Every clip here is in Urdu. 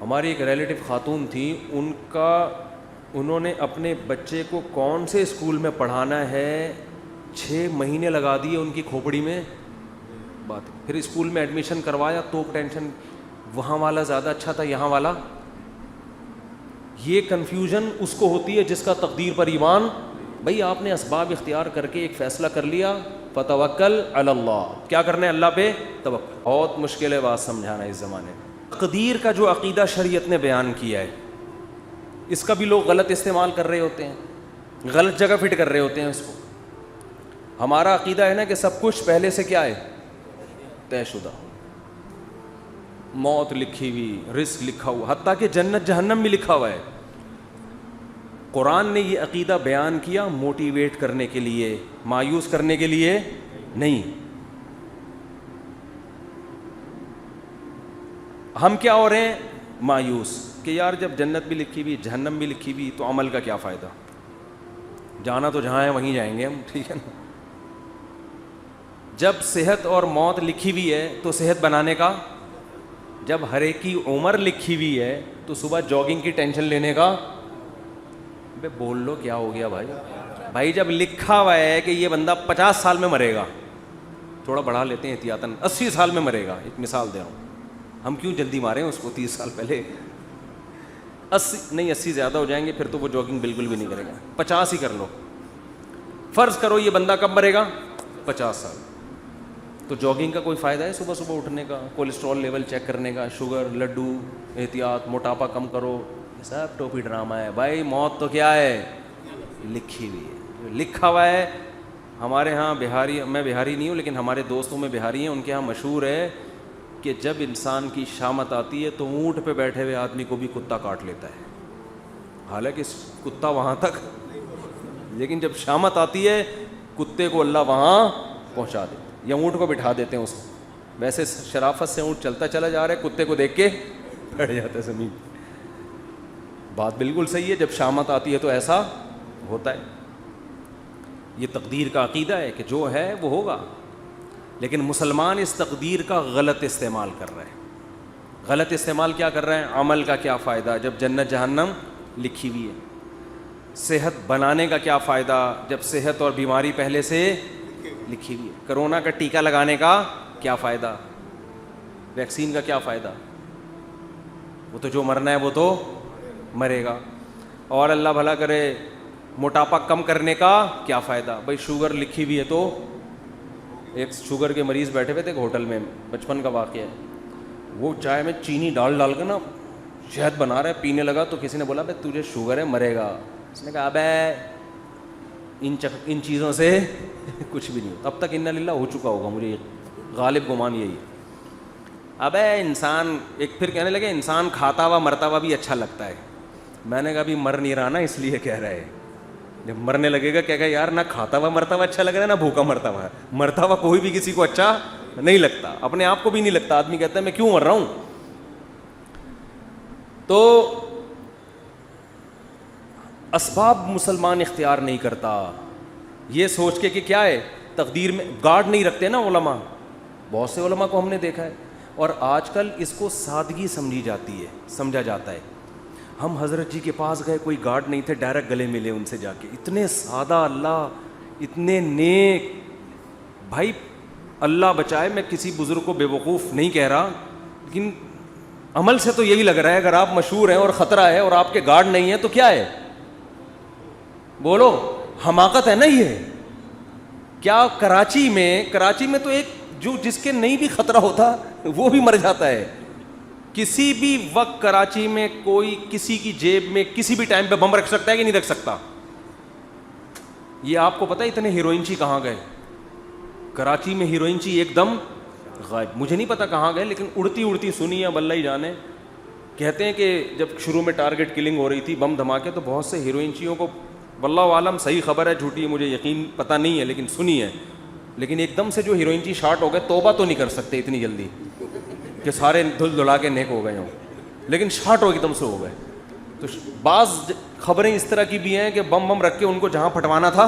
ہماری ایک ریلیٹو خاتون تھی, انہوں نے اپنے بچے کو کون سے اسکول میں پڑھانا ہے 6 مہینے لگا دیے ان کی کھوپڑی میں بات. پھر اسکول میں ایڈمیشن کروایا تو ٹینشن, وہاں والا زیادہ اچھا تھا یہاں والا. یہ کنفیوژن اس کو ہوتی ہے جس کا تقدیر پر ایمان. بھائی آپ نے اسباب اختیار کر کے ایک فیصلہ کر لیا, فتوکل علی اللہ, کیا کرنا ہے اللہ پہ توکل. بہت مشکل ہے بات سمجھانا اس زمانے میں. تقدیر کا جو عقیدہ شریعت نے بیان کیا ہے, اس کا بھی لوگ غلط استعمال کر رہے ہوتے ہیں, غلط جگہ فٹ کر رہے ہوتے ہیں اس کو. ہمارا عقیدہ ہے نا کہ سب کچھ پہلے سے کیا ہے, طے شدہ, موت لکھی ہوئی, رزق لکھا ہوا, حتیٰ کہ جنت جہنم بھی لکھا ہوا ہے. قرآن نے یہ عقیدہ بیان کیا موٹیویٹ کرنے کے لیے, مایوس کرنے کے لیے نہیں. ہم کیا ہو رہے ہیں, مایوس کہ یار جب جنت بھی لکھی ہوئی جہنم بھی لکھی ہوئی تو عمل کا کیا فائدہ, جانا تو جہاں ہے وہیں جائیں گے ہم, ٹھیک ہے نا. جب صحت اور موت لکھی ہوئی ہے تو صحت بنانے کا, جب ہر ایک کی عمر لکھی ہوئی ہے تو صبح جاگنگ کی ٹینشن لینے کا. بے بول لو کیا ہو گیا بھائی. بھائی جب لکھا ہوا ہے کہ یہ بندہ 50 سال میں مرے گا, تھوڑا بڑھا لیتے ہیں احتیاطاً, 80 سال میں مرے گا, ایک مثال دے رہا ہوں, ہم کیوں جلدی ماریں اس کو 30 سال پہلے. 80 زیادہ ہو جائیں گے پھر تو وہ جاگنگ بالکل بھی نہیں کرے گا, 50 ہی کر لو. فرض کرو یہ بندہ کب مرے گا, 50 سال. تو جاگنگ کا کوئی فائدہ ہے صبح صبح اٹھنے کا, کولیسٹرول لیول چیک کرنے کا, شوگر, لڈو, احتیاط, موٹاپا کم کرو, یہ سب ٹوپی ڈرامہ ہے. بھائی موت تو کیا ہے, لکھی ہوئی ہے, لکھا ہوا ہے. ہمارے ہاں بہاری, میں بہاری نہیں ہوں لیکن ہمارے دوستوں میں بہاری ہیں, ان کے ہاں مشہور ہے کہ جب انسان کی شامت آتی ہے تو اونٹ پہ بیٹھے ہوئے آدمی کو بھی کتا کاٹ لیتا ہے. حالانکہ کتا وہاں تک, لیکن جب شامت آتی ہے کتے کو اللہ وہاں پہنچا دیتا ہے, یا اونٹ کو بٹھا دیتے ہیں اس کو. ویسے شرافت سے اونٹ چلتا چلا جا رہا ہے, کتے کو دیکھ کے بیٹھ جاتا ہے زمین. بات بالکل صحیح ہے, جب شامت آتی ہے تو ایسا ہوتا ہے. یہ تقدیر کا عقیدہ ہے کہ جو ہے وہ ہوگا, لیکن مسلمان اس تقدیر کا غلط استعمال کر رہے ہیں. غلط استعمال کیا کر رہے ہیں, عمل کا کیا فائدہ جب جنت جہنم لکھی ہوئی ہے. صحت بنانے کا کیا فائدہ جب صحت اور بیماری پہلے سے لکھی ہوئی ہے. کرونا کا ٹیکہ لگانے کا کیا فائدہ, ویکسین کا کیا فائدہ, وہ تو جو مرنا ہے وہ تو مرے گا. اور اللہ بھلا کرے موٹاپا کم کرنے کا کیا فائدہ. بھائی شوگر لکھی ہوئی ہے تو, ایک شوگر کے مریض بیٹھے ہوئے تھے ایک ہوٹل میں, بچپن کا واقعہ ہے. وہ چائے میں چینی ڈال ڈال کے نا شہد بنا رہا ہے, پینے لگا تو کسی نے بولا بھائی تجھے شوگر ہے, مرے گا. اس نے کہا ابے ان چیزوں سے کچھ بھی نہیں ہوتا. اب تک انا للہ ہو چکا ہوگا, مجھے غالب گمان یہی ہے. ابے انسان, ایک پھر کہنے لگے انسان کھاتا ہوا مرتا ہوا بھی اچھا لگتا ہے. میں نے کہا ابھی مر نہیں رہا نا اس لیے کہہ رہا ہے, جب مرنے لگے گا کہے گا یار نہ کھاتا ہوا مرتا ہوا اچھا لگ رہا ہے نہ بھوکا مرتا ہوا. مرتا ہوا کوئی بھی کسی کو اچھا نہیں لگتا, اپنے آپ کو بھی نہیں لگتا. آدمی کہتا ہے میں کیوں مر رہا ہوں. تو اسباب مسلمان اختیار نہیں کرتا, یہ سوچ کے کہ کیا ہے تقدیر میں گارڈ نہیں رکھتے نا علماء. بہت سے علماء کو ہم نے دیکھا ہے, اور آج کل اس کو سادگی سمجھی جاتی ہے, سمجھا جاتا ہے. ہم حضرت جی کے پاس گئے, کوئی گارڈ نہیں تھے, ڈائریکٹ گلے ملے ان سے جا کے. اتنے سادہ اللہ, اتنے نیک. بھائی اللہ بچائے, میں کسی بزرگ کو بے وقوف نہیں کہہ رہا, لیکن عمل سے تو یہی لگ رہا ہے اگر آپ مشہور ہیں اور خطرہ ہے اور آپ کے گارڈ نہیں ہیں تو کیا ہے, بولو حماقت ہے نا یہ. کیا کراچی میں تو ایک جو جس کے نہیں بھی خطرہ ہوتا وہ بھی مر جاتا ہے. کسی بھی وقت کراچی میں کوئی کسی کی جیب میں کسی بھی ٹائم پہ بم رکھ سکتا ہے کہ نہیں رکھ سکتا. یہ آپ کو پتہ ہے اتنے ہیروئنچی کہاں گئے. کراچی میں ہیروئنچی ایک دم غائب. مجھے نہیں پتا کہاں گئے, لیکن اڑتی سنی ہے, اللہ ہی جانے. کہتے ہیں کہ جب شروع میں ٹارگٹ کلنگ ہو رہی تھی, بم دھماکے, تو بہت سے ہیروئنچیوں کو, واللہ عالم صحیح خبر ہے جھوٹی ہے مجھے یقین پتہ نہیں ہے, لیکن سنی ہے. لیکن ایک دم سے جو ہیروئنچی شارٹ ہو گئے, توبہ تو نہیں کر سکتے اتنی جلدی کہ سارے دھل دھلا کے نیک ہو گئے ہوں, لیکن شارٹ ہو ایک دم سے ہو گئے. تو بعض خبریں اس طرح کی بھی ہیں کہ بم رکھ کے ان کو جہاں پھٹوانا تھا,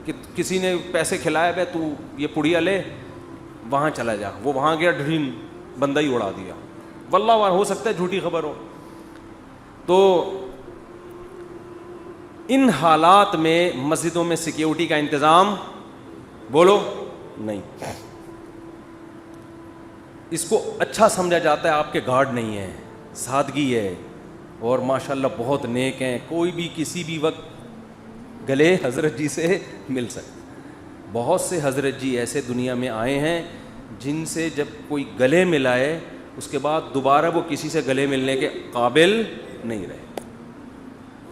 کہ کسی نے پیسے کھلائے بھائی تو یہ پڑیا لے, وہاں چلا جا, وہ وہاں گیا, ڈریم بندہ ہی اڑا دیا. واللہ ہو سکتا ہے جھوٹی خبر ہو. تو ان حالات میں مسجدوں میں سیکیورٹی کا انتظام بولو نہیں. اس کو اچھا سمجھا جاتا ہے آپ کے گارڈ نہیں ہیں, سادگی ہے, اور ماشاءاللہ بہت نیک ہیں, کوئی بھی کسی بھی وقت گلے حضرت جی سے مل سکتا. بہت سے حضرت جی ایسے دنیا میں آئے ہیں جن سے جب کوئی گلے ملائے اس کے بعد دوبارہ وہ کسی سے گلے ملنے کے قابل نہیں رہے.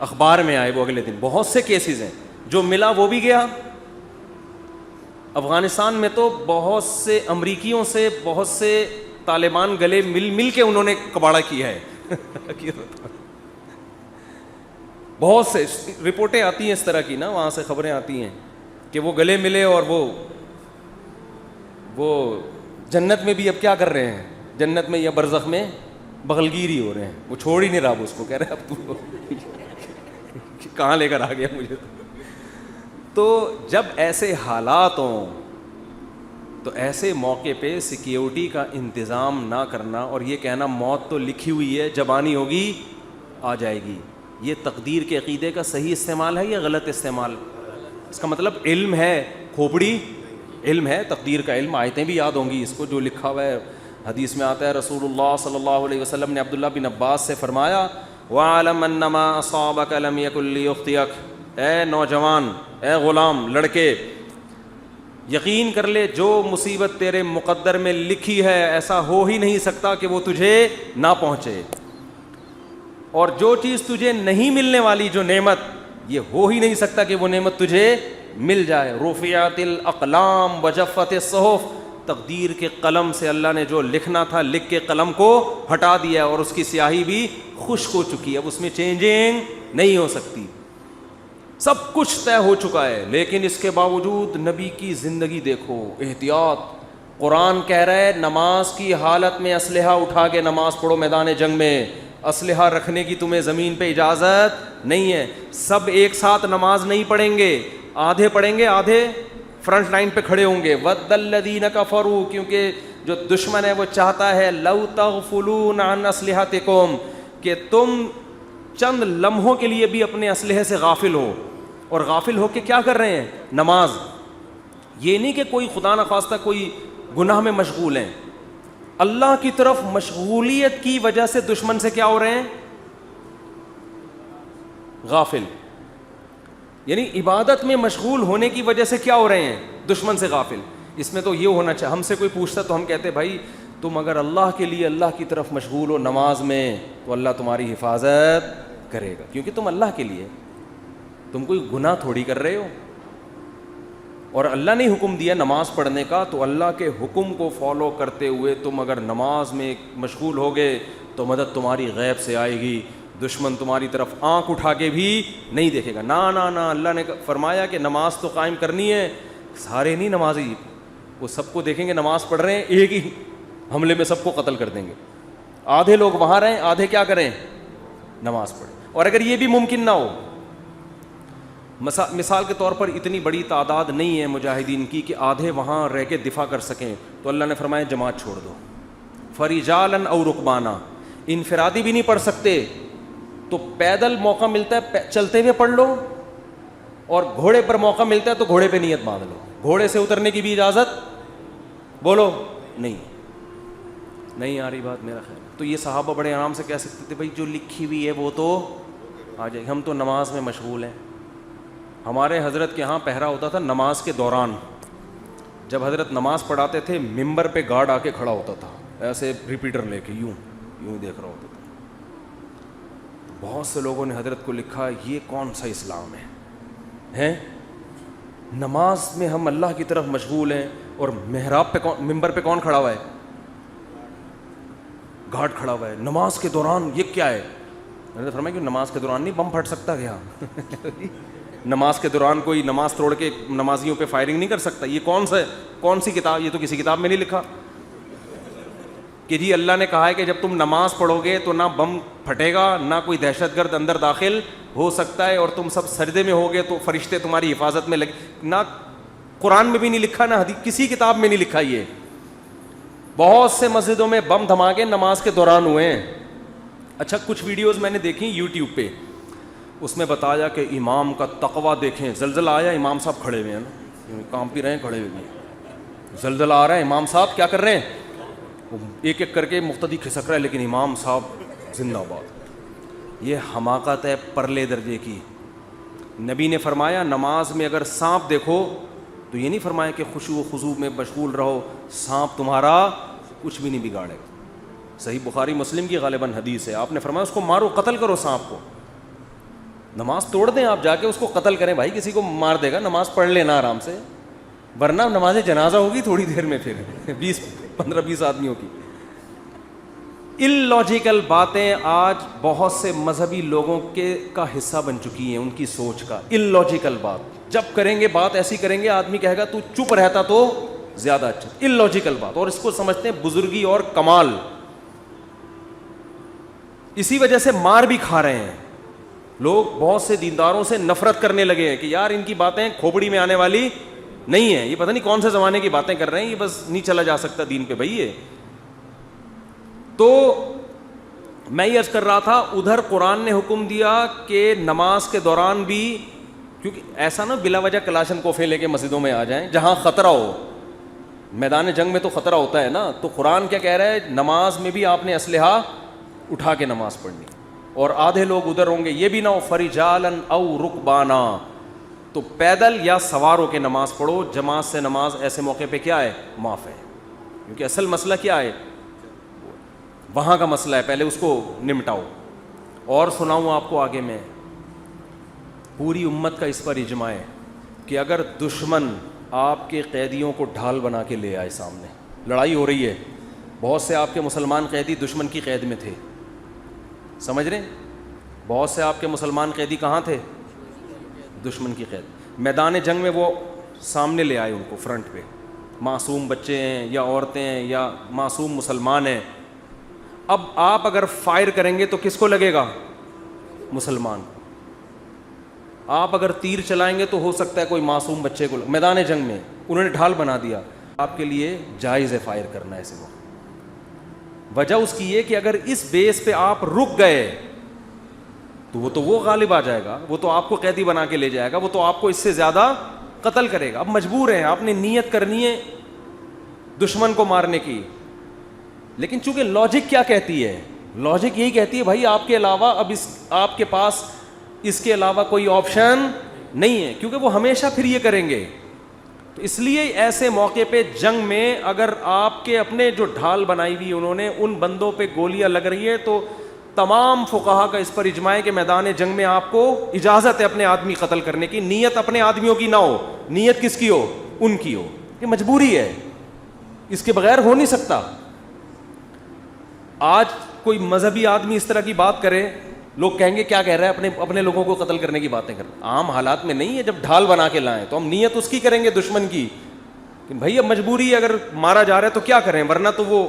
اخبار میں آئے وہ اگلے دن, بہت سے کیسز ہیں. جو ملا وہ بھی گیا. افغانستان میں تو بہت سے امریکیوں سے بہت سے طالبان گلے مل کے انہوں نے کباڑہ کیا ہے. بہت سے رپورٹیں آتی ہیں اس طرح کی نا, وہاں سے خبریں آتی ہیں کہ وہ گلے ملے اور وہ جنت میں بھی اب کیا کر رہے ہیں, جنت میں یا برزخ میں بغلگیری ہو رہے ہیں. وہ چھوڑ ہی نہیں رہا اس کو, کہہ رہے اب تو کہاں لے کر آ گیا مجھے. تو جب ایسے حالات ہوں تو ایسے موقع پہ سیکیورٹی کا انتظام نہ کرنا اور یہ کہنا موت تو لکھی ہوئی ہے, جب آنی ہوگی آ جائے گی, یہ تقدیر کے عقیدے کا صحیح استعمال ہے یا غلط استعمال؟ اس کا مطلب علم ہے, کھوپڑی علم ہے, تقدیر کا علم, آیتیں بھی یاد ہوں گی اس کو جو لکھا ہوا ہے. حدیث میں آتا ہے رسول اللہ صلی اللہ علیہ وسلم نے عبداللہ بن عباس سے فرمایا وَعَلَمْ أَنَّمَا أَصَابَكَ لَمْ يَكُنْ لِيُخْطِئَكَ, اے نوجوان, اے غلام, لڑکے, یقین کر لے جو مصیبت تیرے مقدر میں لکھی ہے ایسا ہو ہی نہیں سکتا کہ وہ تجھے نہ پہنچے, اور جو چیز تجھے نہیں ملنے والی, جو نعمت, یہ ہو ہی نہیں سکتا کہ وہ نعمت تجھے مل جائے. رفعت الاقلام وجفت الصحف, تقدیر کے قلم سے اللہ نے جو لکھنا تھا لکھ کے قلم کو ہٹا دیا اور اس کی سیاہی بھی خشک ہو چکی ہے, اب اس میں چینجنگ نہیں ہو سکتی, سب کچھ طے ہو چکا ہے. لیکن اس کے باوجود نبی کی زندگی دیکھو, احتیاط. قرآن کہہ رہا ہے نماز کی حالت میں اسلحہ اٹھا کے نماز پڑھو میدان جنگ میں, اسلحہ رکھنے کی تمہیں زمین پہ اجازت نہیں ہے. سب ایک ساتھ نماز نہیں پڑھیں گے, آدھے پڑھیں گے, آدھے فرنٹ لائن پہ کھڑے ہوں گے. وَدَّ الَّذِينَ كَفَرُوا, کیونکہ جو دشمن ہے وہ چاہتا ہے لَوْ تَغْفُلُونَ عَنْ أَسْلِحَتِكُمْ, کہ تم چند لمحوں کے لیے بھی اپنے اسلحے سے غافل ہو. اور غافل ہو کے کیا کر رہے ہیں؟ نماز. یہ نہیں کہ کوئی خدا نخواستہ کوئی گناہ میں مشغول ہیں, اللہ کی طرف مشغولیت کی وجہ سے دشمن سے کیا ہو رہے ہیں؟ غافل. یعنی عبادت میں مشغول ہونے کی وجہ سے کیا ہو رہے ہیں؟ دشمن سے غافل. اس میں تو یہ ہونا چاہیے, ہم سے کوئی پوچھتا تو ہم کہتے بھائی تم اگر اللہ کے لیے اللہ کی طرف مشغول ہو نماز میں تو اللہ تمہاری حفاظت کرے گا, کیونکہ تم اللہ کے لیے, تم کوئی گناہ تھوڑی کر رہے ہو. اور اللہ نے حکم دیا نماز پڑھنے کا, تو اللہ کے حکم کو فالو کرتے ہوئے تم اگر نماز میں مشغول ہوگے تو مدد تمہاری غیب سے آئے گی, دشمن تمہاری طرف آنکھ اٹھا کے بھی نہیں دیکھے گا. نا اللہ نے فرمایا کہ نماز تو قائم کرنی ہے. سارے نہیں نمازی, وہ سب کو دیکھیں گے نماز پڑھ رہے ہیں, ایک ہی حملے میں سب کو قتل کر دیں گے. آدھے لوگ وہاں رہیں, آدھے کیا کریں؟ نماز پڑھیں. اور اگر یہ بھی ممکن نہ ہو, مثال کے طور پر اتنی بڑی تعداد نہیں ہے مجاہدین کی کہ آدھے وہاں رہ کے دفاع کر سکیں, تو اللہ نے فرمایا جماعت چھوڑ دو. فرجالاً او رکبانا, انفرادی بھی نہیں پڑھ سکتے تو پیدل موقع ملتا ہے چلتے ہوئے پڑھ لو, اور گھوڑے پر موقع ملتا ہے تو گھوڑے پہ نیت باندھ لو. گھوڑے سے اترنے کی بھی اجازت بولو نہیں آ رہی بات میرا خیال. تو یہ صحابہ بڑے آرام سے کہہ سکتے تھے بھائی جو لکھی ہوئی ہے وہ تو آ جائے, ہم تو نماز میں مشغول ہیں. ہمارے حضرت کے ہاں پہرا ہوتا تھا نماز کے دوران, جب حضرت نماز پڑھاتے تھے ممبر پہ گارڈ آ کے کھڑا ہوتا تھا ایسے ریپیٹر لے کے, یوں دیکھ رہا ہوتا تھا. بہت سے لوگوں نے حضرت کو لکھا یہ کون سا اسلام ہے؟ نماز میں ہم اللہ کی طرف مشغول ہیں اور محراب پہ ممبر پہ کون کھڑا ہوا ہے؟ گارڈ کھڑا ہوا ہے. نماز کے دوران یہ کیا ہے؟ میں نے فرمایا کہ نماز کے دوران نہیں بم پھٹ سکتا کیا؟ نماز کے دوران کوئی نماز توڑ کے نمازیوں پہ فائرنگ نہیں کر سکتا. یہ کون سی کتاب؟ یہ تو کسی کتاب میں نہیں لکھا کہ جی اللہ نے کہا ہے کہ جب تم نماز پڑھو گے تو نہ بم پھٹے گا, نہ کوئی دہشت گرد اندر داخل ہو سکتا ہے, اور تم سب سجدے میں ہوگے تو فرشتے تمہاری حفاظت میں لگے. نہ قرآن میں بھی نہیں لکھا, نہ حدیث کسی کتاب میں نہیں لکھا یہ. بہت سے مسجدوں میں بم دھماکے نماز کے دوران ہوئے ہیں. اچھا کچھ ویڈیوز میں نے دیکھی یوٹیوب پہ, اس میں بتایا کہ امام کا تقویٰ دیکھیں, زلزلہ آیا امام صاحب کھڑے ہوئے ہیں نا, کام پی رہے ہیں کھڑے ہوئے ہیں, زلزلہ آ رہا ہے امام صاحب کیا کر رہے ہیں, ایک ایک کر کے مقتدی کھسک رہا ہے لیکن امام صاحب زندہ باد. یہ حماقت ہے پرلے درجے کی. نبی نے فرمایا نماز میں اگر سانپ دیکھو تو یہ نہیں فرمایا کہ خشوع و خضوع میں مشغول رہو, سانپ تمہارا کچھ بھی نہیں بگاڑے گا. صحیح بخاری مسلم کی غالباً حدیث ہے, آپ نے فرمایا اس کو مارو, قتل کرو سانپ کو. نماز توڑ دیں آپ جا کے, اس کو قتل کریں, بھائی کسی کو مار دے گا, نماز پڑھ لینا آرام سے, ورنہ نماز جنازہ ہوگی تھوڑی دیر میں پھر 15-20 آدمیوں کی. اللاجیکل باتیں آج بہت سے مذہبی لوگوں کا حصہ بن چکی ہیں, ان کی سوچ کا. اللاجیکل بات جب کریں گے, بات ایسی کریں گے, آدمی کہے گا تو چپ رہتا تو زیادہ اچھا. اللاجیکل بات, اور اس کو سمجھتے ہیں بزرگی اور کمال. اسی وجہ سے مار بھی کھا رہے ہیں لوگ. بہت سے دینداروں سے نفرت کرنے لگے ہیں کہ یار ان کی باتیں کھوپڑی میں آنے والی نہیں ہیں, یہ پتہ نہیں کون سے زمانے کی باتیں کر رہے ہیں, یہ بس نہیں چلا جا سکتا دین پہ بھائی. یہ تو میں یہ عرض کر رہا تھا, ادھر قرآن نے حکم دیا کہ نماز کے دوران بھی, کیونکہ ایسا نا بلا وجہ کلاشن کوفے لے کے مسجدوں میں آ جائیں جہاں خطرہ ہو. میدان جنگ میں تو خطرہ ہوتا ہے نا, تو قرآن کیا کہہ رہا ہے, نماز میں بھی آپ نے اسلحہ اٹھا کے نماز پڑھنی. اور آدھے لوگ ادھر ہوں گے, یہ بھی نہ ہو فرجالن او رکبانا, تو پیدل یا سوار ہو کے نماز پڑھو. جماعت سے نماز ایسے موقع پہ کیا ہے, معاف ہے, کیونکہ اصل مسئلہ کیا ہے, وہاں کا مسئلہ ہے, پہلے اس کو نمٹاؤ. اور سناؤں آپ کو آگے میں, پوری امت کا اس پر اجماع ہے کہ اگر دشمن آپ کے قیدیوں کو ڈھال بنا کے لے آئے سامنے, لڑائی ہو رہی ہے, بہت سے آپ کے مسلمان قیدی دشمن کی قید میں تھے, سمجھ رہے ہیں, بہت سے آپ کے مسلمان قیدی کہاں تھے, دشمن کی قید. میدان جنگ میں وہ سامنے لے آئے ان کو فرنٹ پہ, معصوم بچے ہیں یا عورتیں ہیں یا معصوم مسلمان ہیں. اب آپ اگر فائر کریں گے تو کس کو لگے گا, مسلمان. آپ اگر تیر چلائیں گے تو ہو سکتا ہے کوئی معصوم بچے کو. میدان جنگ میں انہوں نے ڈھال بنا دیا, آپ کے لیے جائز ہے فائر کرنا ایسے وقت. وجہ اس کی یہ کہ اگر اس بیس پہ آپ رک گئے تو وہ غالب آ جائے گا, وہ تو آپ کو قیدی بنا کے لے جائے گا, وہ تو آپ کو اس سے زیادہ قتل کرے گا. اب مجبور ہیں, آپ نے نیت کرنی ہے دشمن کو مارنے کی, لیکن چونکہ لاجک کیا کہتی ہے, لاجک یہی کہتی ہے بھائی آپ کے علاوہ اب آپ کے پاس اس کے علاوہ کوئی آپشن نہیں ہے, کیونکہ وہ ہمیشہ پھر یہ کریں گے. تو اس لیے ایسے موقع پہ جنگ میں اگر آپ کے اپنے جو ڈھال بنائی ہوئی انہوں نے ان بندوں پہ گولیاں لگ رہی ہیں, تو تمام فقہا کا اس پر اجماع ہے کہ میدان جنگ میں آپ کو اجازت ہے اپنے آدمی قتل کرنے کی. نیت اپنے آدمیوں کی نہ ہو, نیت کس کی ہو, ان کی ہو. یہ مجبوری ہے, اس کے بغیر ہو نہیں سکتا. آج کوئی مذہبی آدمی اس طرح کی بات کرے, لوگ کہیں گے کیا کہہ رہا ہے, اپنے لوگوں کو قتل کرنے کی باتیں کر. عام حالات میں نہیں ہے, جب ڈھال بنا کے لائیں تو ہم نیت اس کی کریں گے دشمن کی کہ بھائی اب مجبوری ہے, اگر مارا جا رہا ہے تو کیا کریں, ورنہ تو وہ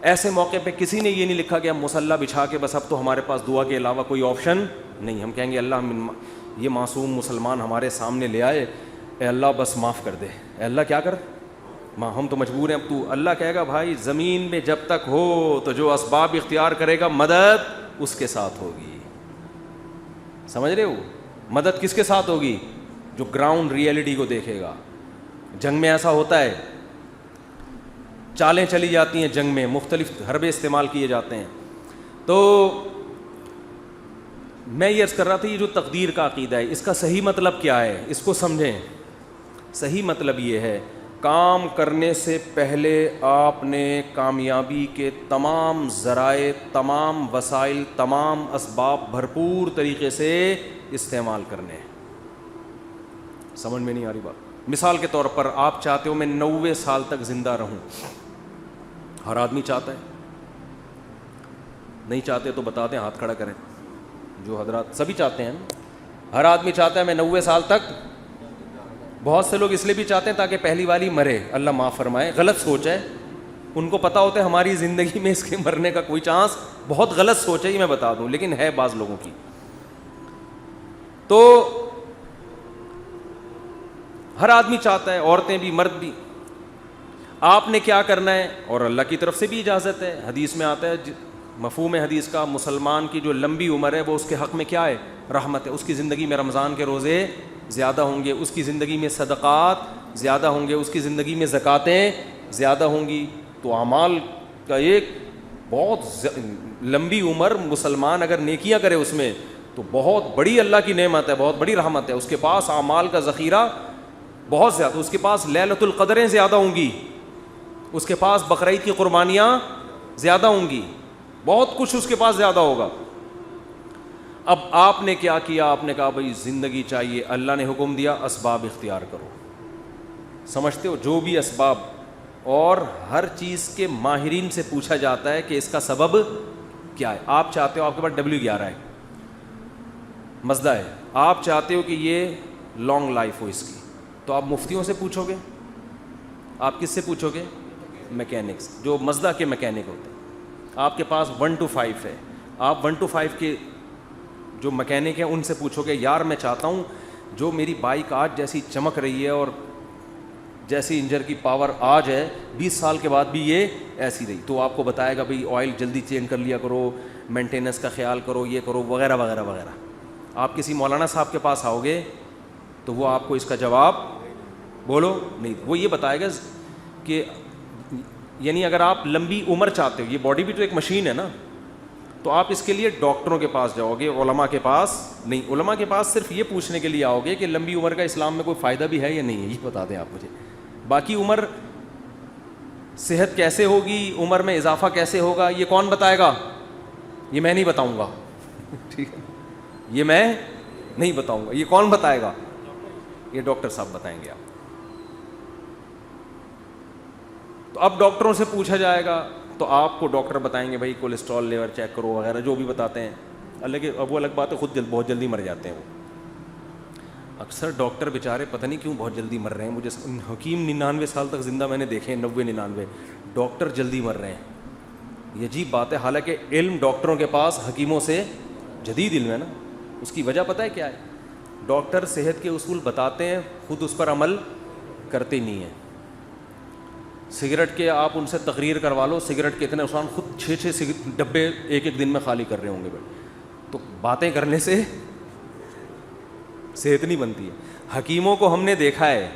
ایسے موقع پہ کسی نے یہ نہیں لکھا کہ ہم مسلح بچھا کے بس اب تو ہمارے پاس دعا کے علاوہ کوئی آپشن نہیں. ہم کہیں گے اللہ یہ معصوم مسلمان ہمارے سامنے لے آئے, اے اللہ بس معاف کر دے, اے اللہ کیا کر, ہم تو مجبور ہیں. اب تو اللہ کہے گا بھائی زمین میں جب تک ہو تو جو اسباب اختیار کرے گا مدد اس کے ساتھ ہوگی. سمجھ رہے ہو, مدد کس کے ساتھ ہوگی, جو گراؤنڈ ریئلٹی کو دیکھے گا. جنگ میں ایسا ہوتا ہے, چالیں چلی جاتی ہیں جنگ میں, مختلف حربے استعمال کیے جاتے ہیں. تو میں یہ عرض کر رہا تھا یہ جو تقدیر کا عقیدہ ہے اس کا صحیح مطلب کیا ہے, اس کو سمجھیں. صحیح مطلب یہ ہے کام کرنے سے پہلے آپ نے کامیابی کے تمام ذرائع, تمام وسائل, تمام اسباب بھرپور طریقے سے استعمال کرنے ہیں. سمجھ میں نہیں آ رہی بات؟ مثال کے طور پر آپ چاہتے ہو میں 90 سال تک زندہ رہوں, ہر آدمی چاہتا ہے, نہیں چاہتے تو بتا دیں, ہاتھ کھڑا کریں جو حضرات. سبھی چاہتے ہیں, ہر آدمی چاہتا ہے میں 90 سال تک. بہت سے لوگ اس لیے بھی چاہتے ہیں تاکہ پہلی والی مرے, اللہ معاف فرمائے, غلط سوچ ہے. ان کو پتا ہوتا ہے ہماری زندگی میں اس کے مرنے کا کوئی چانس, بہت غلط سوچ ہے یہ میں بتا دوں, لیکن ہے بعض لوگوں کی. تو ہر آدمی چاہتا ہے, عورتیں بھی مرد بھی. آپ نے کیا کرنا ہے, اور اللہ کی طرف سے بھی اجازت ہے. حدیث میں آتا ہے, مفہوم حدیث کا, مسلمان کی جو لمبی عمر ہے وہ اس کے حق میں کیا ہے, رحمت ہے. اس کی زندگی میں رمضان کے روزے زیادہ ہوں گے, اس کی زندگی میں صدقات زیادہ ہوں گے, اس کی زندگی میں زکاتیں زیادہ ہوں گی. تو اعمال کا ایک بہت لمبی عمر مسلمان اگر نیکیاں کرے اس میں, تو بہت بڑی اللہ کی نعمت ہے, بہت بڑی رحمت ہے. اس کے پاس اعمال کا ذخیرہ بہت زیادہ, اس کے پاس لیلۃ القدریں زیادہ ہوں گی, اس کے پاس بقرعید کی قربانیاں زیادہ ہوں گی, بہت کچھ اس کے پاس زیادہ ہوگا. اب آپ نے کیا کیا, آپ نے کہا بھائی زندگی چاہیے, اللہ نے حکم دیا اسباب اختیار کرو. سمجھتے ہو, جو بھی اسباب, اور ہر چیز کے ماہرین سے پوچھا جاتا ہے کہ اس کا سبب کیا ہے. آپ چاہتے ہو, آپ کے پاس W11 ہے, مزدہ ہے, آپ چاہتے ہو کہ یہ لانگ لائف ہو اس کی, تو آپ مفتیوں سے پوچھو گے. آپ کس سے پوچھو گے؟ میکینکس, جو مزدہ کے میکینک ہوتے ہیں. آپ کے پاس 1 to 5 ہے, آپ 1 to 5 کے جو میکینک ہیں ان سے پوچھو گے, یار میں چاہتا ہوں جو میری بائک آج جیسی چمک رہی ہے اور جیسی انجن کی پاور آج ہے, 20 سال کے بعد بھی یہ ایسی رہی. تو آپ کو بتائے گا بھئی آئل جلدی چینج کر لیا کرو, مینٹیننس کا خیال کرو, یہ کرو, وغیرہ وغیرہ وغیرہ. آپ کسی مولانا صاحب کے پاس آؤ گے تو وہ آپ کو اس کا جواب بولو نہیں, وہ یہ بتائے گا کہ یعنی اگر آپ لمبی عمر چاہتے ہو, یہ باڈی بھی تو ایک مشین ہے نا, تو آپ اس کے لیے ڈاکٹروں کے پاس جاؤ گے, علماء کے پاس نہیں. علماء کے پاس صرف یہ پوچھنے کے لیے آؤ گے کہ لمبی عمر کا اسلام میں کوئی فائدہ بھی ہے یا نہیں ہے, یہ بتا دیں آپ مجھے. باقی عمر, صحت کیسے ہوگی, عمر میں اضافہ کیسے ہوگا, یہ کون بتائے گا؟ یہ میں نہیں بتاؤں گا, ٹھیک ہے, یہ میں نہیں بتاؤں گا. یہ کون بتائے گا؟ یہ ڈاکٹر صاحب بتائیں گے آپ. تو اب ڈاکٹروں سے پوچھا جائے گا تو آپ کو ڈاکٹر بتائیں گے بھائی کولیسٹرول لیول چیک کرو وغیرہ, جو بھی بتاتے ہیں. اللہ کے اب وہ الگ بات ہے, خود بہت جلدی مر جاتے ہیں وہ. اکثر ڈاکٹر بیچارے پتہ نہیں کیوں بہت جلدی مر رہے ہیں. مجھے حکیم 99 سال تک زندہ میں نے دیکھے ہیں, 90-99, ڈاکٹر جلدی مر رہے ہیں. یہ عجیب بات ہے, حالانکہ علم ڈاکٹروں کے پاس حکیموں سے جدید علم ہے نا. اس کی وجہ پتہ ہے کیا ہے؟ ڈاکٹر صحت کے اصول بتاتے ہیں, خود اس پر عمل کرتے نہیں ہیں. سگریٹ کے آپ ان سے تقریر کروا لو, سگریٹ کے اتنے نقصان, خود 6 ڈبے ایک دن میں خالی کر رہے ہوں گے. تو باتیں کرنے سے صحت نہیں بنتی ہے. حکیموں کو ہم نے دیکھا ہے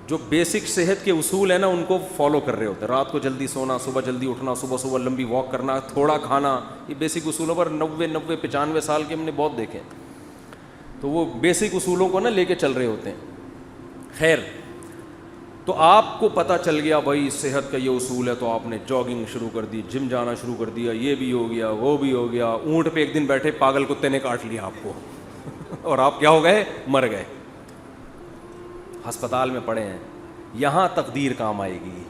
جو بیسک صحت کے اصول ہیں نا ان کو فالو کر رہے ہوتے ہیں. رات کو جلدی سونا, صبح جلدی اٹھنا, صبح لمبی واک کرنا, تھوڑا کھانا, یہ بیسک اصولوں پر 90-95 سال کے ہم نے بہت دیکھے. تو وہ بیسک اصولوں کو نا لے کے چل رہے ہوتے ہیں. خیر, تو آپ کو پتہ چل گیا بھائی صحت کا یہ اصول ہے, تو آپ نے جاگنگ شروع کر دی, جم جانا شروع کر دیا, یہ بھی ہو گیا, وہ بھی ہو گیا. اونٹ پہ ایک دن بیٹھے, پاگل کتے نے کاٹ لیا آپ کو اور آپ کیا ہو گئے؟ مر گئے, ہسپتال میں پڑے ہیں. یہاں تقدیر کام آئے گی.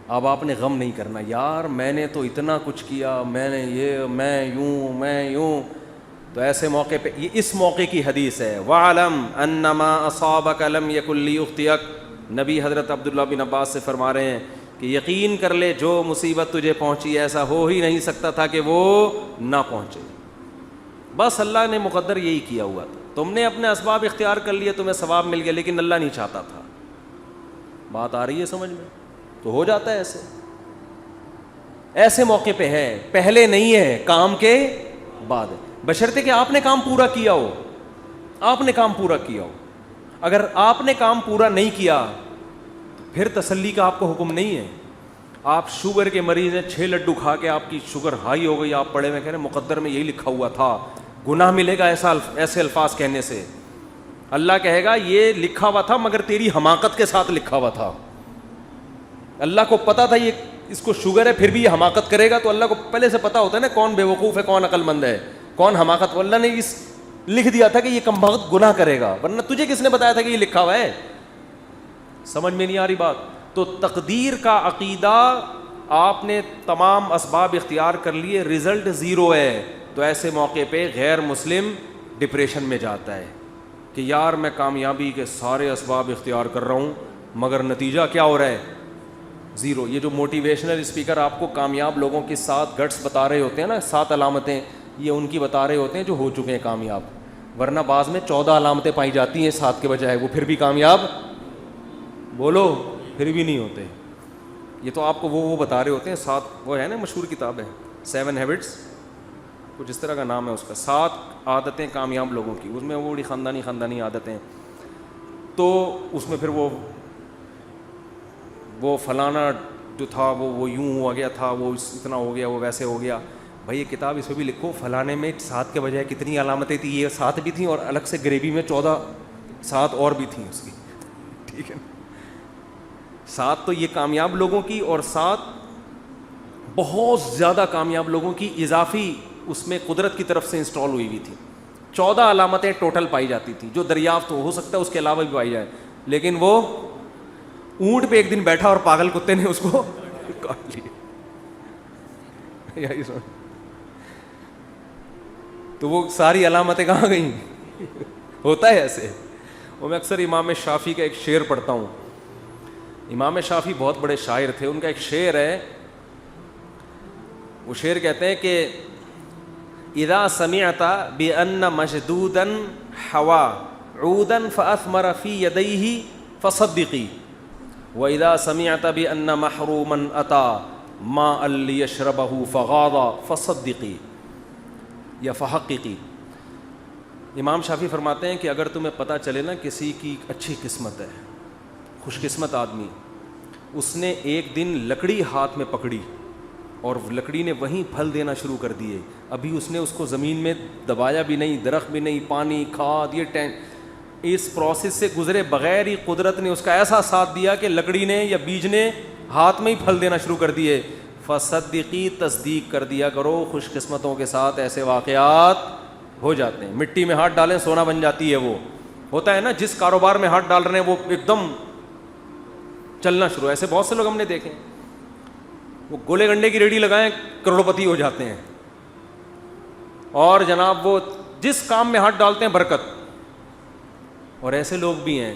اب آپ نے غم نہیں کرنا, یار میں نے تو اتنا کچھ کیا, میں نے یہ, میں یوں. تو ایسے موقع پہ, یہ اس موقع کی حدیث ہے, وَعْلَمْ أَنَّمَا أَصَابَكَ لَمْ يَكُنْ لِيُخْطِئَكَ. نبی حضرت عبداللہ بن عباس سے فرما رہے ہیں کہ یقین کر لے جو مصیبت تجھے پہنچی ایسا ہو ہی نہیں سکتا تھا کہ وہ نہ پہنچے. بس اللہ نے مقدر یہی کیا ہوا تھا. تم نے اپنے اسباب اختیار کر لیے, تمہیں ثواب مل گیا, لیکن اللہ نہیں چاہتا تھا. بات آ رہی ہے سمجھ میں؟ تو ہو جاتا ہے ایسے موقع پہ ہے, پہلے نہیں ہے, کام کے بعد ہے. بشرطے کہ آپ نے کام پورا کیا ہو, آپ نے کام پورا کیا ہو. اگر آپ نے کام پورا نہیں کیا تو پھر تسلی کا آپ کو حکم نہیں ہے. آپ شوگر کے مریض ہیں, 6 لڈو کھا کے آپ کی شوگر ہائی ہو گئی, آپ پڑے ہوئے کہہ رہے ہیں مقدر میں یہی لکھا ہوا تھا, گناہ ملے گا ایسے الفاظ کہنے سے. اللہ کہے گا یہ لکھا ہوا تھا مگر تیری حماقت کے ساتھ لکھا ہوا تھا. اللہ کو پتا تھا یہ اس کو شوگر ہے, پھر بھی یہ حماقت کرے گا. تو اللہ کو پہلے سے پتا ہوتا ہے نا کون بے وقوف ہے, کون عقل مند ہے, کون حماقت. اللہ نے اس لکھ دیا تھا کہ یہ کمبخت گناہ کرے گا, ورنہ تجھے کس نے بتایا تھا کہ یہ لکھا ہوا ہے؟ سمجھ میں نہیں آ رہی بات؟ تو تقدیر کا عقیدہ, آپ نے تمام اسباب اختیار کر لیے, رزلٹ 0 ہے. تو ایسے موقع پہ غیر مسلم ڈپریشن میں جاتا ہے کہ یار میں کامیابی کے سارے اسباب اختیار کر رہا ہوں مگر نتیجہ کیا ہو رہا ہے؟ 0. یہ جو موٹیویشنل اسپیکر آپ کو کامیاب لوگوں کی 7 گٹس بتا رہے ہوتے ہیں نا, 7 علامتیں, یہ ان کی بتا رہے ہوتے ہیں جو ہو چکے ہیں کامیاب. ورنہ بعض میں 14 علامتیں پائی جاتی ہیں 7 کے بجائے, وہ پھر بھی کامیاب. بولو پھر بھی نہیں ہوتے. یہ تو آپ کو وہ بتا رہے ہوتے ہیں 7, وہ ہے نا مشہور کتاب ہے 7 ہیبٹس, کچھ اس طرح کا نام ہے اس کا, 7 عادتیں کامیاب لوگوں کی. اس میں وہ بڑی خاندانی عادتیں, تو اس میں پھر وہ فلانا جو تھا وہ یوں ہوا گیا تھا, وہ اتنا ہو گیا, وہ ویسے ہو گیا. بھائی یہ کتاب اس میں بھی لکھو فلانے میں 7 کے بجائے کتنی علامتیں تھیں, یہ 7 بھی تھیں اور الگ سے گریوی میں 14 7 اور بھی تھیں اس کی, ٹھیک ہے. 7 تو یہ کامیاب لوگوں کی, اور 7 بہت زیادہ کامیاب لوگوں کی اضافی اس میں قدرت کی طرف سے انسٹال ہوئی ہوئی تھی. 14 علامتیں ٹوٹل پائی جاتی تھیں جو دریافت ہو سکتا ہے اس کے علاوہ بھی پائی جائے, لیکن وہ اونٹ پہ ایک دن بیٹھا اور پاگل کتے نے اس کو کاٹ لیا. تو وہ ساری علامتیں کہاں گئیں؟ ہوتا ہے ایسے. اور میں اکثر امام شافعی کا ایک شعر پڑھتا ہوں. امام شافعی بہت بڑے شاعر تھے, ان کا ایک شعر ہے, وہ شعر کہتے ہیں کہ اذا سمعت بان مشدودا حوا عودا فاثمر في يديه فصدقي واذا سمعت بان محروما اتى ماء ليشربه فغاض فصدقي یا فحققی. امام شافعی فرماتے ہیں کہ اگر تمہیں پتہ چلے نا کسی کی اچھی قسمت ہے, خوش قسمت آدمی, اس نے ایک دن لکڑی ہاتھ میں پکڑی اور لکڑی نے وہیں پھل دینا شروع کر دیے, ابھی اس نے اس کو زمین میں دبایا بھی نہیں, درخت بھی نہیں, پانی کھاد یہ اس پروسیس سے گزرے بغیر ہی قدرت نے اس کا ایسا ساتھ دیا کہ لکڑی نے یا بیج نے ہاتھ میں ہی پھل دینا شروع کر دیے. فصدقی, تصدیق کر دیا کرو, خوش قسمتوں کے ساتھ ایسے واقعات ہو جاتے ہیں. مٹی میں ہاتھ ڈالیں سونا بن جاتی ہے, وہ ہوتا ہے نا. جس کاروبار میں ہاتھ ڈال رہے ہیں وہ ایک دم چلنا شروع. ایسے بہت سے لوگ ہم نے دیکھے, وہ گولے گنڈے کی ریڑھی لگائیں کروڑ پتی ہو جاتے ہیں, اور جناب وہ جس کام میں ہاتھ ڈالتے ہیں برکت. اور ایسے لوگ بھی ہیں,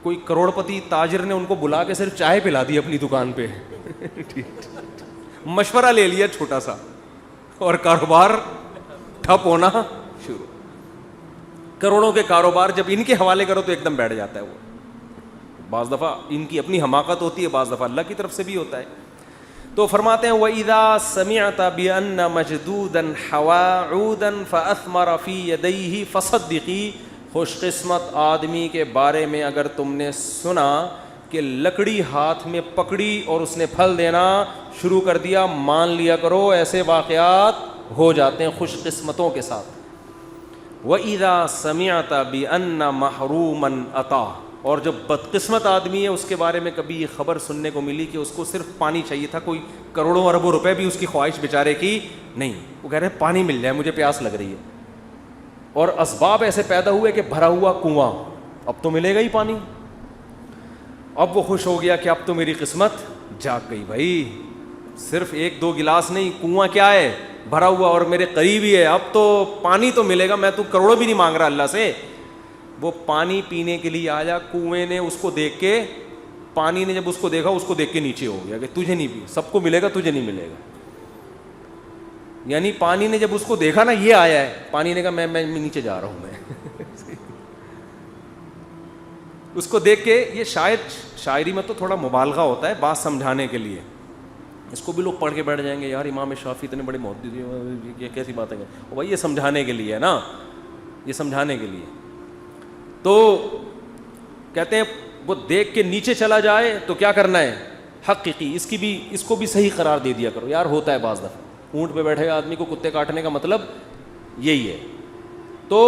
کوئی کروڑ پتی تاجر نے ان کو بلا کے صرف چائے پلا دی اپنی دکان پہ, مشورہ لے لیا چھوٹا سا, اور کاروبار ٹھپ ہونا شروع. کروڑوں کے کاروبار جب ان کے حوالے کرو تو ایک دم بیٹھ جاتا ہے وہ. بعض دفعہ ان کی اپنی حماقت ہوتی ہے, بعض دفعہ اللہ کی طرف سے بھی ہوتا ہے. تو فرماتے ہیں وَإِذَا سَمِعْتَ بِأَنَّ مَجْدُودًا حَوَا عُودًا فَأَثْمَرَ فِي يَدَيْهِ فَصَدِّقِي. خوش قسمت آدمی کے بارے میں اگر تم نے سنا کہ لکڑی ہاتھ میں پکڑی اور اس نے پھل دینا شروع کر دیا, مان لیا کرو ایسے واقعات ہو جاتے ہیں خوش قسمتوں کے ساتھ. وَإِذَا سَمِعْتَ بِأَنَّ مَحْرُومًا أَتَى. اور جو بدقسمت آدمی ہے اس کے بارے میں کبھی یہ خبر سننے کو ملی کہ اس کو صرف پانی چاہیے تھا, کوئی کروڑوں اربوں روپے بھی اس کی خواہش بیچارے کی نہیں, وہ کہہ رہے ہیں پانی مل جائے مجھے پیاس لگ رہی ہے, اور اسباب ایسے پیدا ہوئے کہ بھرا ہوا کنواں, اب تو ملے گا ہی پانی. اب وہ خوش ہو گیا کہ اب تو میری قسمت جاگ گئی. بھائی صرف 1-2 گلاس نہیں, کنواں کیا ہے بھرا ہوا اور میرے قریب ہی ہے, اب تو پانی تو ملے گا, میں تو کروڑوں بھی نہیں مانگ رہا اللہ سے. وہ پانی پینے کے لیے آیا, کنویں نے اس کو دیکھ کے, پانی نے جب اس کو دیکھا اس کو دیکھ کے نیچے ہو گیا کہ تجھے نہیں پی, سب کو ملے گا تجھے نہیں ملے گا. یعنی پانی نے جب اس کو دیکھا نا یہ آیا ہے, پانی نے کہا میں نیچے جا رہا ہوں میں. اس کو دیکھ کے, یہ شاعری میں تو تھوڑا مبالغہ ہوتا ہے بات سمجھانے کے لیے, اس کو بھی لوگ پڑھ کے بیٹھ جائیں گے یار امام شافعی اتنے بڑے محدث, یہ کیسی باتیں ہیں. بھائی یہ سمجھانے کے لیے ہے نا, یہ سمجھانے کے لیے. تو کہتے ہیں وہ دیکھ کے نیچے چلا جائے تو کیا کرنا ہے, حقیقی اس کو بھی صحیح قرار دے دیا کرو. یار ہوتا ہے بعض دفعہ اونٹ پہ بیٹھے آدمی کو کتے کاٹنے کا مطلب یہی ہے. تو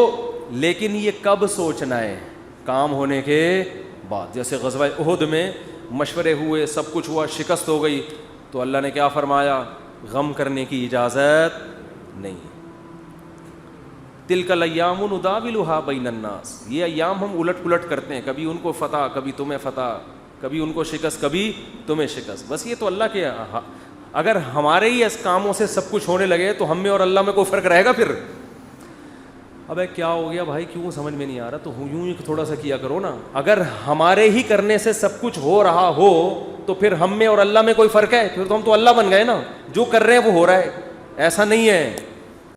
لیکن یہ کب سوچنا ہے, کام ہونے کے بعد. جیسے غزوہ احد میں مشورے ہوئے, سب کچھ ہوا, شکست ہو گئی, تو اللہ نے کیا فرمایا, غم کرنے کی اجازت نہیں. تلک الایام نداولها بین الناس. یہ ایام ہم الٹ پلٹ کرتے ہیں, کبھی ان کو فتح, کبھی تمہیں فتح, کبھی ان کو شکست, کبھی تمہیں شکست. بس یہ تو اللہ کے, اگر ہمارے ہی اس کاموں سے سب کچھ ہونے لگے تو ہم میں اور اللہ میں کوئی فرق رہے گا پھر؟ ابے کیا ہو گیا بھائی, کیوں سمجھ میں نہیں آ رہا, تو یوں ہی تھوڑا سا کیا کرو نا. اگر ہمارے ہی کرنے سے سب کچھ ہو رہا ہو تو پھر ہم میں اور اللہ میں کوئی فرق ہے؟ پھر تو ہم تو اللہ بن گئے نا, جو کر رہے ہیں وہ ہو رہا ہے. ایسا نہیں ہے.